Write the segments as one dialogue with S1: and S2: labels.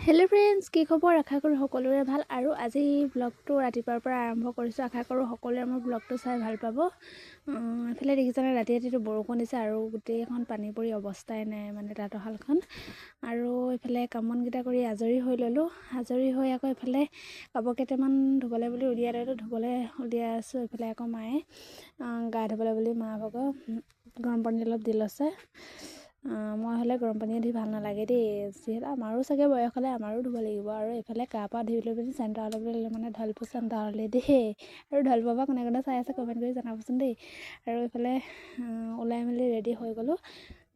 S1: hello friends की खबर आशा करूँ সকলোৰে ভাল আৰু আজি ব্লগটো ৰাতিপুৱাৰ পৰা আৰম্ভ কৰিছোঁ আশা কৰোঁ সকলোৱে মোৰ ব্লগটো চাই ভাল পাব এফালে দেখিছানে ৰাতি ৰাতিটো বৰষুণ দিছে আৰু গোটেইখন পানী পৰি অৱস্থাই নাই মানে তাঁতশালখন আৰু এফালে কামনকেইটা কৰি আজৰি হৈ ল'লোঁ আজৰি হৈ আকৌ এফালে কাপোৰ কেইটামান ধুবলৈ বুলি উলিয়াই ল'লোঁ ধুবলৈ উলিয়াই আছোঁ এফালে আকৌ মায়ে গা ধুবলৈ বুলি মা ভাগৰ গৰম পানী অলপ দি লৈছে মই হ'লে গৰম পানী ধুই ভাল নালাগে দেই যিহেতু আমাৰো চাগে বয়স হ'লে আমাৰো ধুব লাগিব আৰু এইফালে গা পা ধুই লৈ পিনি চেণ্টাৰ ল'বলৈ মানে ঢলপুৰ চেণ্টাৰলৈ দেই আৰু ঢলপুৰৰ পৰা কোনে কোনে চাই আছে কমেণ্ট কৰি জনাবচোন দেই আৰু এইফালে ওলাই মেলি ৰেডি হৈ গ'লোঁ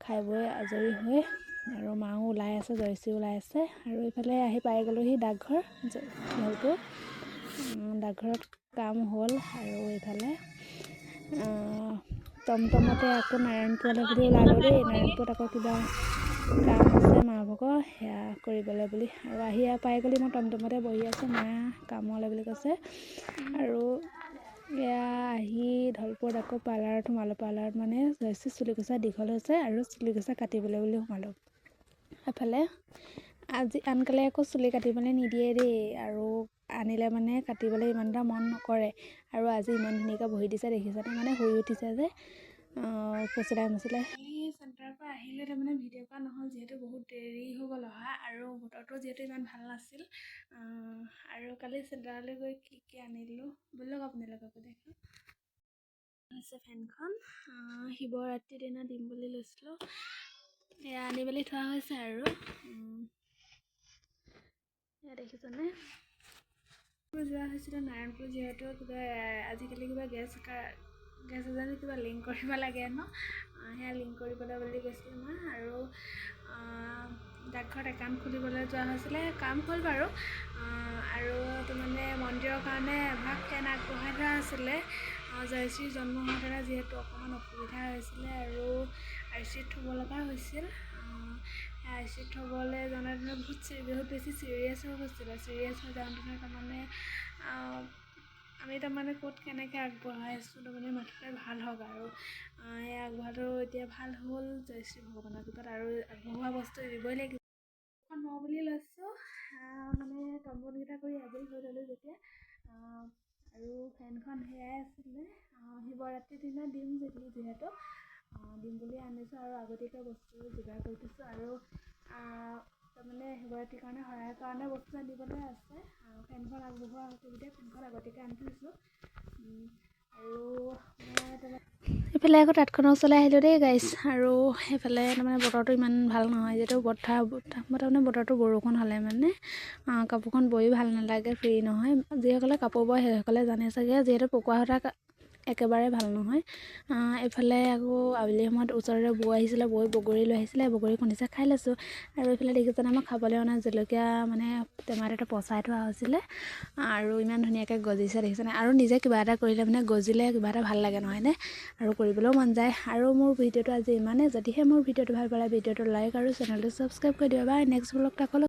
S1: খাই বৈ আজৰি হৈ আৰু মাও ওলাই আছে জয়শ্ৰী ওলাই আছে আৰু এইফালে আহি পাই গ'লোহি ডাকঘৰ ঢলপুৰ ডাকঘৰত কাম হ'ল আৰু এইফালে টমটমতে আকৌ নাৰায়ণপুৰলৈ বুলি ওলালোঁ দেই নাৰায়ণপুৰত আকৌ কিবা কাম আছে মা ভাগৰ সেয়া কৰিবলৈ বুলি আৰু আহি পাই গ'লি মই টমটমতে বহি আছোঁ মা কামলৈ বুলি কৈছে আৰু এয়া আহি ঢলপুৰত আকৌ পাৰ্লাৰত সোমালোঁ পাৰ্লাৰত মানে জয়শ্ৰী চুলি কোচা দীঘল হৈছে আৰু চুলি কোচা কাটিবলৈ বুলি সোমালোঁ এফালে আজি আনকালে আকৌ চুলি কাটিবলৈ নিদিয়ে দেই আৰু আনিলে মানে কাটিবলৈ ইমান এটা মন নকৰে আৰু আজি ইমান ধুনীয়াকৈ বহি দিছে দেখিছানে মানে শুই উঠিছে যে ফুচলাই মুচলাই চেণ্টাৰৰ পৰা আহিলে তাৰমানে ভিডিঅ' কৰা নহ'ল যিহেতু বহুত দেৰি হৈ গ'ল অহা আৰু বতৰটো যিহেতু ইমান ভাল নাছিল আৰু কালি চেণ্টাৰলৈ গৈ কি আনিলোঁ ব'লক আপোনালোককো দেখোঁ হৈছে ফেনখন শিৱৰাত্ৰিৰ দিনা দিম বুলি লৈছিলোঁ এয়া আনি মেলি থোৱা হৈছে আৰু এয়া দেখিছনে যোৱা হৈছিলে নাৰায়ণপুৰ যিহেতু কিবা আজিকালি কিবা গেছ এজনী কিবা লিংক কৰিব লাগে ন সেয়া লিংক কৰিবলৈ বুলি গৈছিলোঁ মই আৰু ডাকঘৰত একাউণ্ট খুলিবলৈ যোৱা হৈছিলে কাম হ'ল বাৰু আৰু তাৰমানে মন্দিৰৰ কাৰণে এভাগ ফেন আগবঢ়াই থোৱা আছিলে জয়শ্ৰীৰ জন্ম হওঁতে যিহেতু অকণমান অসুবিধা হৈছিলে আৰু আই চি ইউত থ'ব লগা হৈছিল আই চি ইউত থ'বলৈ যাওঁতে বহুত বেছি চিৰিয়াছ হৈ গৈছিলে চিৰিয়াছ হৈ যাওঁতে তাৰমানে আমি তাৰমানে ক'ত কেনেকৈ আগবঢ়াই আছোঁ তাৰমানে মাথাতে ভাল হওক আৰু এই আগবঢ়াটো এতিয়া ভাল হ'ল জয়শ্ৰী ভগৱানৰ কৃপাত আৰু আগবঢ়োৱা বস্তু দিবই লাগিব এখন লওঁ বুলি লৈছোঁ মানে কম্বনকেইটা কৰি আজৰি হৈ ল'লোঁ যেতিয়া আৰু ফেনখন সেয়াই আছিলে শিৱৰাত্ৰিৰ দিনা দিম যিহেতু দিম বুলি আনিছোঁ আৰু আগতীয়াকৈ বস্তু যোগাৰ কৰি থৈছোঁ আৰু তাৰমানে শিৱৰাত্ৰিৰ কাৰণে সহায়ৰ কাৰণে বস্তু আনিবলৈ আছে ফেনখন আগবঢ়োৱা অসুবিধা ফেনখন আগতীয়াকৈ আনি থৈছোঁ আৰু এইফালে আকৌ তাঁতখনৰ ওচৰলৈ আহিলোঁ দেই গাইছ আৰু সেইফালে তাৰমানে বতৰটো ইমান ভাল নহয় যিহেতু তাৰমানে বতৰটো বৰষুণ হ'লে মানে কাপোৰখন বৈও ভাল নালাগে ফ্ৰী নহয় যিসকলে কাপোৰ বয় সেইসকলে জানে চাগে যিহেতু পকোৱা সূতা একেবাৰে ভাল নহয় এইফালে আকৌ আবেলি সময়ত ওচৰৰে বৌ আহিছিলে বৈ বগৰী লৈ আহিছিলে বগৰী খুন্দিছে খাই লৈছোঁ আৰু এইফালে দেখিছেনে মই খাবলৈ অনা জলকীয়া মানে টেমাত এটা পচাই থোৱা হৈছিলে আৰু ইমান ধুনীয়াকৈ গজিছে দেখিছেনে আৰু নিজে কিবা এটা কৰিলে মানে গজিলে কিবা এটা ভাল লাগে নহয়নে আৰু কৰিবলৈও মন যায় আৰু মোৰ ভিডিঅ'টো আজি ইমানেই যদিহে মোৰ ভিডিঅ'টো ভাল পালে ভিডিঅ'টো লাইক আৰু চেনেলটো ছাবস্ক্ৰাইব কৰি দিবা বাই নেক্সট ব্লগত আকৌ